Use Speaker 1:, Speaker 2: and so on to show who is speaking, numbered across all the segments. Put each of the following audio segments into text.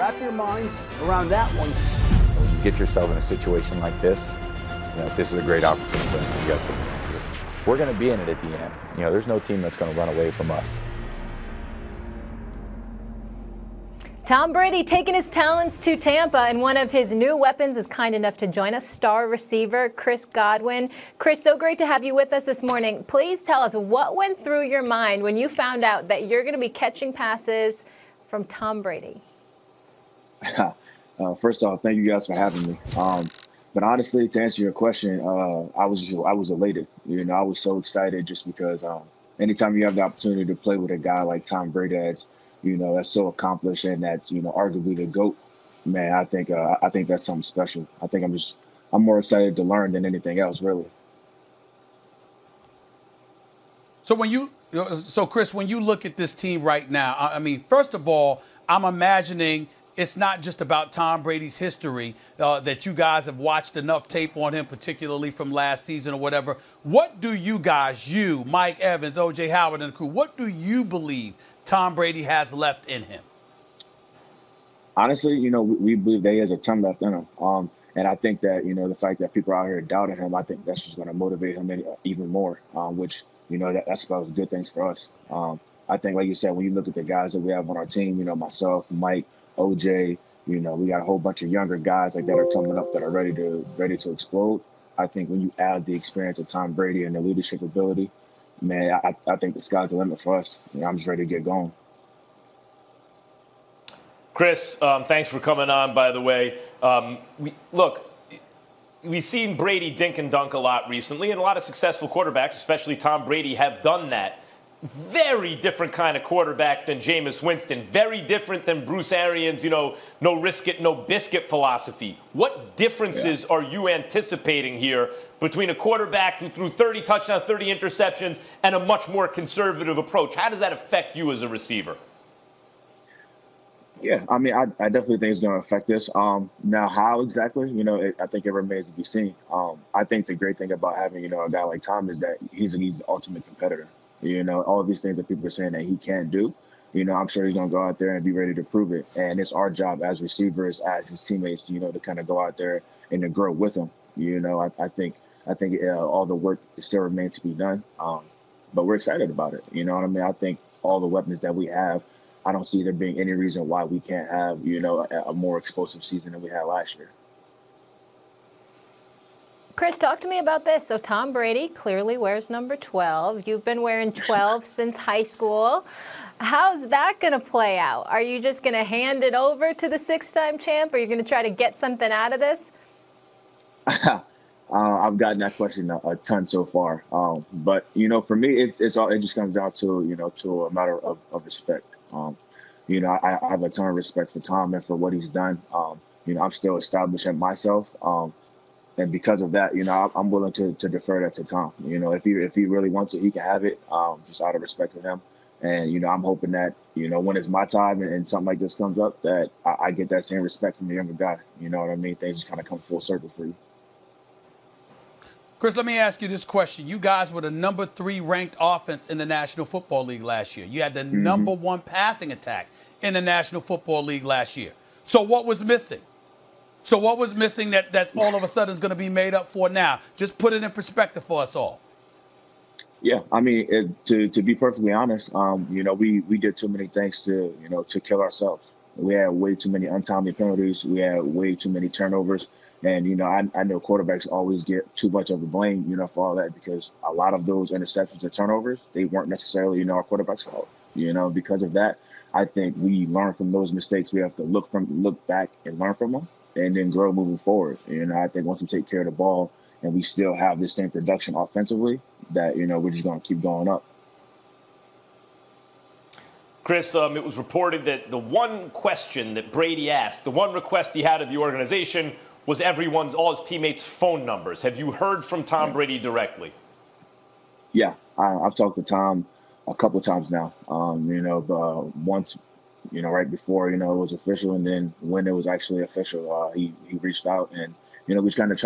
Speaker 1: wrap your mind around that one.
Speaker 2: When you get yourself in a situation like this, this is a great opportunity for us, and you got to take advantage of it. We're going to be in it at the end. There's no team that's going to run away from us.
Speaker 3: Tom Brady taking his talents to Tampa, and one of his new weapons is kind enough to join us, star receiver Chris Godwin. Chris, so great to have you with us this morning. Please tell us what went through your mind when you found out that you're going to be catching passes from Tom Brady.
Speaker 4: First off, thank you guys for having me. But honestly, to answer your question, I was elated. I was so excited just because anytime you have the opportunity to play with a guy like Tom Brady, that's so accomplished and that's arguably the GOAT, man, I think that's something special. I think I'm more excited to learn than anything else, really.
Speaker 5: So Chris, when you look at this team right now, I mean, first of all, I'm imagining it's not just about Tom Brady's history, that you guys have watched enough tape on him, particularly from last season or whatever. What do you guys, Mike Evans, O.J. Howard, and the crew, what do you believe Tom Brady has left in him?
Speaker 4: Honestly, we believe that he has a ton left in him. And I think that, the fact that people are out here doubting him, I think that's just going to motivate him even more, which, that spells good things for us. I think, like you said, when you look at the guys that we have on our team, myself, Mike, OJ, we got a whole bunch of younger guys that are coming up that are ready to explode. I think when you add the experience of Tom Brady and the leadership ability, man, I think the sky's the limit for us. I'm just ready to get going.
Speaker 6: Chris, thanks for coming on, by the way. We've seen Brady dink and dunk a lot recently, and a lot of successful quarterbacks, especially Tom Brady, have done that. Very different kind of quarterback than Jameis Winston. Very different than Bruce Arians, no risk it, no biscuit philosophy. What differences are you anticipating here between a quarterback who threw 30 touchdowns, 30 interceptions, and a much more conservative approach? How does that affect you as a receiver?
Speaker 4: Yeah, I mean, I definitely think it's going to affect us. Now, how exactly? I think it remains to be seen. I think the great thing about having, a guy like Tom is that he's the ultimate competitor. All of these things that people are saying that he can't do, I'm sure he's going to go out there and be ready to prove it. And it's our job as receivers, as his teammates, to kind of go out there and to grow with him. I think all the work still remains to be done. But we're excited about it. You know what I mean? I think all the weapons that we have, I don't see there being any reason why we can't have, a more explosive season than we had last year.
Speaker 3: Chris, talk to me about this. So Tom Brady clearly wears number 12. You've been wearing 12 since high school. How's that going to play out? Are you just going to hand it over to the six-time champ, or are you going to try to get something out of this?
Speaker 4: I've gotten that question a ton so far. But, for me, it just comes down to, to a matter of respect. I have a ton of respect for Tom and for what he's done. I'm still establishing myself. And because of that, I'm willing to defer that to Tom. If he really wants it, he can have it, just out of respect for him. And, I'm hoping that, when it's my time and something like this comes up, that I get that same respect from the younger guy. You know what I mean? Things just kind of come full circle for you.
Speaker 5: Chris, let me ask you this question. You guys were the number 3 ranked offense in the National Football League last year. You had the number 1 passing attack in the National Football League last year. So what was missing? That all of a sudden is going to be made up for now? Just put it in perspective for us all.
Speaker 4: Yeah, I mean, to be perfectly honest, we did too many things to kill ourselves. We had way too many untimely penalties. We had way too many turnovers. And, I know quarterbacks always get too much of the blame, for all that, because a lot of those interceptions and turnovers, they weren't necessarily, our quarterback's fault. Because of that, I think we learn from those mistakes. We have to look back and learn from them and then grow moving forward. I think once we take care of the ball and we still have the same production offensively, that, we're just going to keep going up.
Speaker 6: Chris, it was reported that the one question that Brady asked, the one request he had of the organization was all his teammates' phone numbers. Have you heard from Tom Brady directly?
Speaker 4: Yeah, I've talked to Tom a couple of times now. Once, right before, it was official, and then when it was actually official, he reached out and, we just kind of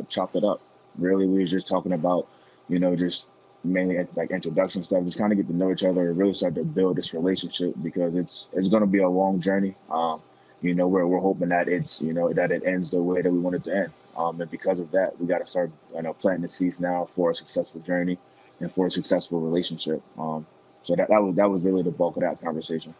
Speaker 4: chopped it up. Really, we were just talking about, just mainly like introduction stuff, just kind of get to know each other and really start to build this relationship, because it's going to be a long journey. We're hoping that that it ends the way that we want it to end. And because of that, we got to start planting the seeds now for a successful journey and for a successful relationship. So that was really the bulk of that conversation.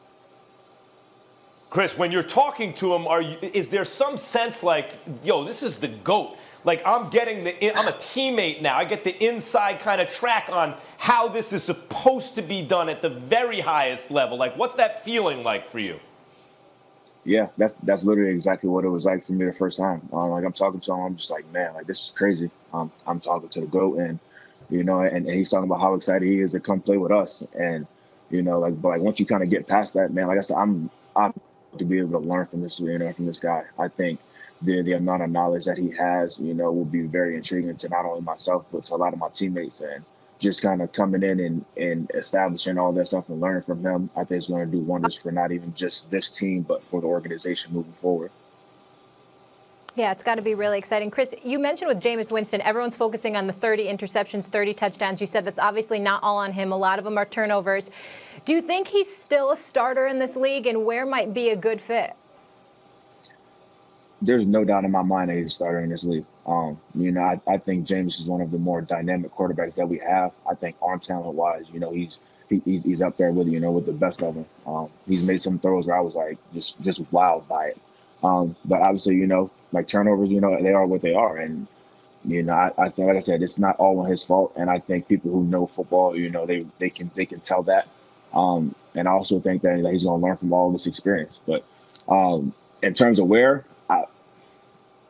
Speaker 6: Chris, when you're talking to him, is there some sense like, yo, this is the GOAT? Like, I'm a teammate now. I get the inside kind of track on how this is supposed to be done at the very highest level. Like, what's that feeling like for you?
Speaker 4: Yeah, that's literally exactly what it was like for me the first time. I'm talking to him, I'm just like, man, like, this is crazy. I'm talking to the GOAT, and and he's talking about how excited he is to come play with us. And but once you kind of get past that, man, like I said, I'm to be able to learn from this guy. I think the amount of knowledge that he has, will be very intriguing to not only myself, but to a lot of my teammates. And just kind of coming in and establishing all that stuff and learning from him, I think it's going to do wonders for not even just this team, but for the organization moving forward.
Speaker 3: Yeah, it's got to be really exciting. Chris, you mentioned with Jameis Winston, everyone's focusing on the 30 interceptions, 30 touchdowns. You said that's obviously not all on him. A lot of them are turnovers. Do you think he's still a starter in this league, and where might be a good fit?
Speaker 4: There's no doubt in my mind that he's a starter in this league. I think Jameis is one of the more dynamic quarterbacks that we have. I think arm talent wise, he's up there with with the best of them. He's made some throws where I was like just wowed by it. But obviously, like turnovers, they are what they are. And, I think, like I said, it's not all on his fault. And I think people who know football, they can tell that. And I also think that he's going to learn from all this experience. But in terms of where,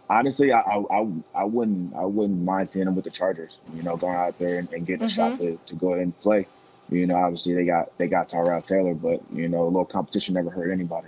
Speaker 4: honestly, I wouldn't mind seeing him with the Chargers, going out there and getting a shot to go ahead and play. Obviously they got Tyrell Taylor, but, a little competition never hurt anybody.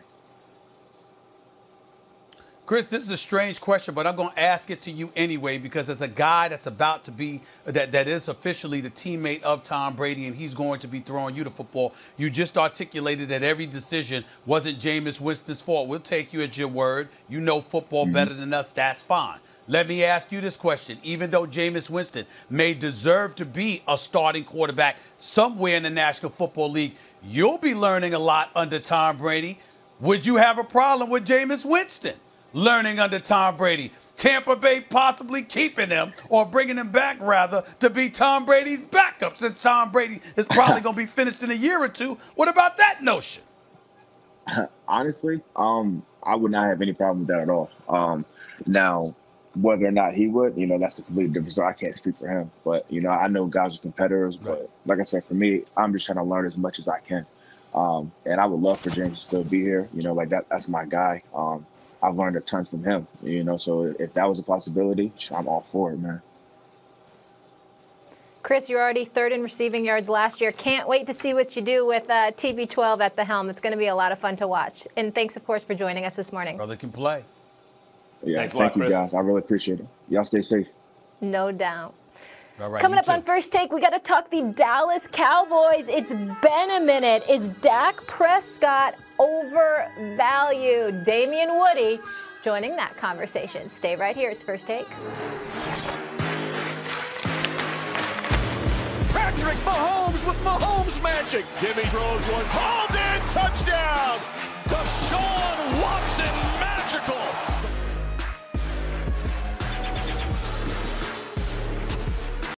Speaker 5: Chris, this is a strange question, but I'm going to ask it to you anyway, because as a guy that's about to be, that is officially the teammate of Tom Brady, and he's going to be throwing you the football, you just articulated that every decision wasn't Jameis Winston's fault. We'll take you at your word. You know football better than us. That's fine. Let me ask you this question. Even though Jameis Winston may deserve to be a starting quarterback somewhere in the National Football League, you'll be learning a lot under Tom Brady. Would you have a problem with Jameis Winston learning under Tom Brady? Tampa Bay possibly keeping him or bringing him back, rather, to be Tom Brady's backup, since Tom Brady is probably going to be finished in a year or two. What about that notion?
Speaker 4: Honestly, I would not have any problem with that at all. Now, whether or not he would, that's a completely different story. I can't speak for him. But, I know guys are competitors. Right. But like I said, for me, I'm just trying to learn as much as I can. And I would love for James to still be here. Like that's my guy. I've learned a ton from him, so if that was a possibility, I'm all for it, man.
Speaker 3: Chris, you're already third in receiving yards last year. Can't wait to see what you do with TB12 at the helm. It's going to be a lot of fun to watch. And thanks, of course, for joining us this morning.
Speaker 5: Brother can play.
Speaker 4: Yeah,
Speaker 6: thanks a lot,
Speaker 4: thank you,
Speaker 6: Chris.
Speaker 4: guys. I really appreciate it. Y'all stay safe.
Speaker 3: No doubt.
Speaker 5: All right,
Speaker 3: Coming up on First Take, we got to talk the Dallas Cowboys. It's been a minute. Is Dak Prescott overvalued? Damian Woody joining that conversation. Stay right here. It's First Take.
Speaker 7: Patrick Mahomes with Mahomes magic. Jimmy throws one. Hauled in. Touchdown. Deshaun Watson magical.